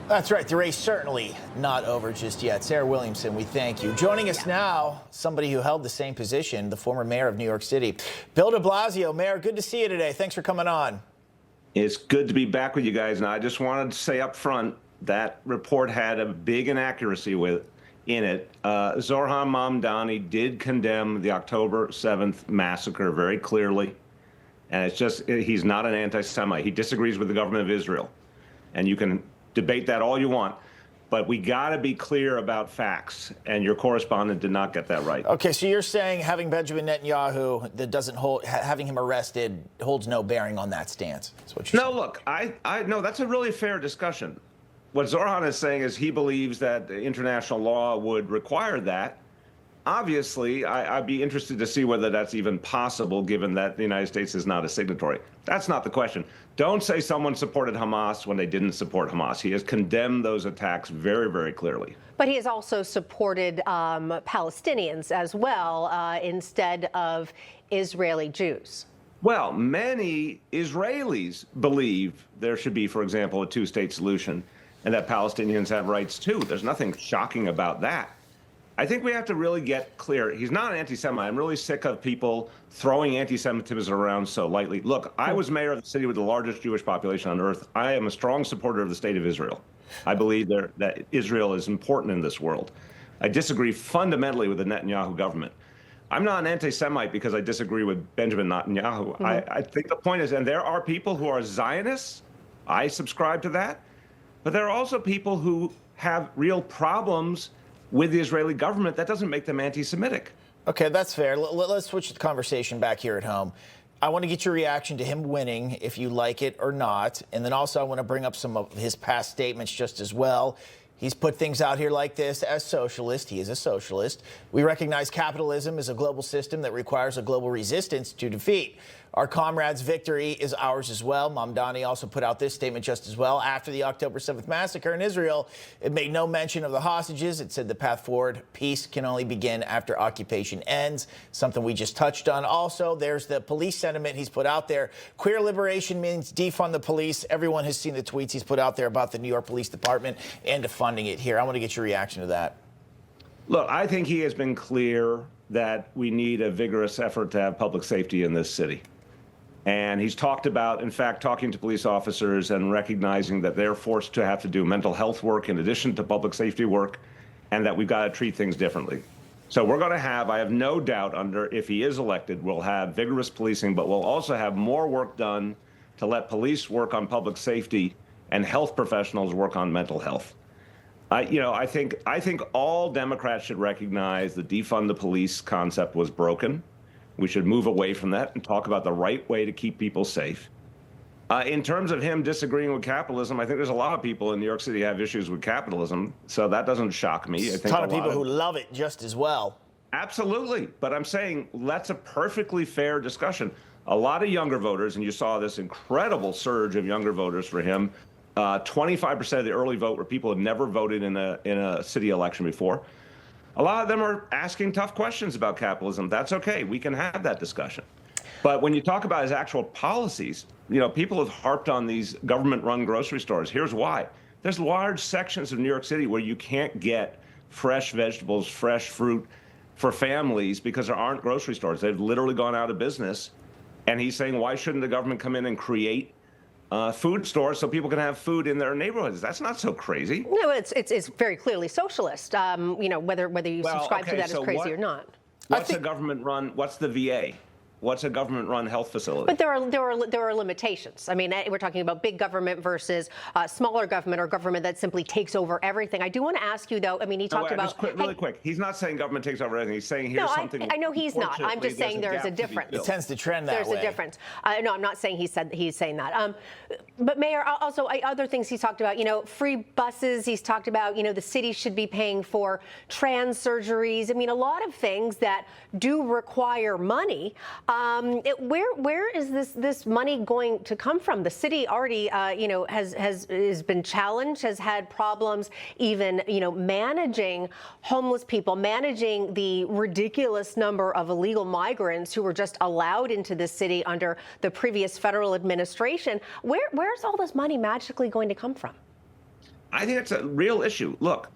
That's right. The race certainly not over just yet. Sarah Williamson, we thank you. Joining us now, somebody who held the same position, the former mayor of New York City, Bill de Blasio. Mayor, good to see you today. Thanks for coming on. It's good to be back with you guys. And I just wanted to say up front that report had a big inaccuracy in it. Zohran Mamdani did condemn the October 7th massacre very clearly. And it's just, he's not an anti-Semite. He disagrees with the government of Israel. And you can debate that all you want, but we got to be clear about facts, and your correspondent did not get that right. Okay, so you're saying having Benjamin Netanyahu that doesn't hold, having him arrested holds no bearing on that stance. That's what you're saying. No, look, no, that's a really fair discussion. What Zohran is saying is he believes that international law would require that. Obviously, I'd be interested to see whether that's even possible, given that the United States is not a signatory. That's not the question. Don't say someone supported Hamas when they didn't support Hamas. He has condemned those attacks very, very clearly. But he has also supported Palestinians as well, instead of Israeli Jews. Well, many Israelis believe there should be, for example, a two-state solution and that Palestinians have rights too. There's nothing shocking about that. I think we have to really get clear. He's not an anti-Semite. I'm really sick of people throwing anti-Semitism around so lightly. Look, I was mayor of the city with the largest Jewish population on earth. I am a strong supporter of the state of Israel. I believe that Israel is important in this world. I disagree fundamentally with the Netanyahu government. I'm not an anti-Semite because I disagree with Benjamin Netanyahu. Mm-hmm. I think the point is, and there are people who are Zionists. I subscribe to that. But there are also people who have real problems with the Israeli government. That doesn't make them anti-Semitic. Okay, that's fair. Let's switch the conversation back here at home. I want to get your reaction to him winning, if you like it or not. And then also I want to bring up some of his past statements just as well. He's put things out here like this as socialist. He is a socialist. We recognize capitalism is a global system that requires a global resistance to defeat. Our comrades' victory is ours as well. Mamdani also put out this statement just as well. After the October 7th massacre in Israel, it made no mention of the hostages. It said the path forward, peace can only begin after occupation ends, something we just touched on. Also, there's the police sentiment he's put out there. Queer liberation means defund the police. Everyone has seen the tweets he's put out there about the New York Police Department and defunding it here. I want to get your reaction to that. Look, I think he has been clear that we need a vigorous effort to have public safety in this city. And he's talked about, in fact, talking to police officers and recognizing that they're forced to have to do mental health work in addition to public safety work, and that we've got to treat things differently. So we're going to have, I have no doubt, if he is elected, we'll have vigorous policing, but we'll also have more work done to let police work on public safety and health professionals work on mental health. I think all Democrats should recognize the defund the police concept was broken. We should move away from that and talk about the right way to keep people safe. In terms of him disagreeing with capitalism, I think there's a lot of people in New York City have issues with capitalism, so that doesn't shock me. I think a ton of people who love it just as well. Absolutely. But I'm saying that's a perfectly fair discussion. A lot of younger voters, and you saw this incredible surge of younger voters for him, 25% of the early vote were people who had never voted in a city election before. A lot of them are asking tough questions about capitalism. That's okay. We can have that discussion. But when you talk about his actual policies, people have harped on these government-run grocery stores. Here's why. There's large sections of New York City where you can't get fresh vegetables, fresh fruit for families because there aren't grocery stores. They've literally gone out of business. And he's saying, why shouldn't the government come in and create food stores so people can have food in their neighborhoods? That's not so crazy. No, it's very clearly socialist. Whether you subscribe to that as crazy or not. What's a government-run? What's the VA? What's a government-run health facility? But there are limitations. I mean, we're talking about big government versus smaller government, or government that simply takes over everything. I do want to ask you, though. I mean, he talked about really quick. He's not saying government takes over everything. He's saying here's something. I know he's not. I'm just saying there is a difference. It tends to trend that way. There's a difference. No, I'm not saying he's saying that. But Mayor, also other things he's talked about. Free buses. He's talked about the city should be paying for trans surgeries. I mean, a lot of things that do require money. Where is this money going to come from? The city already, has been challenged, has had problems, even managing homeless people, managing the ridiculous number of illegal migrants who were just allowed into the city under the previous federal administration. Where's all this money magically going to come from? I think it's a real issue. Look,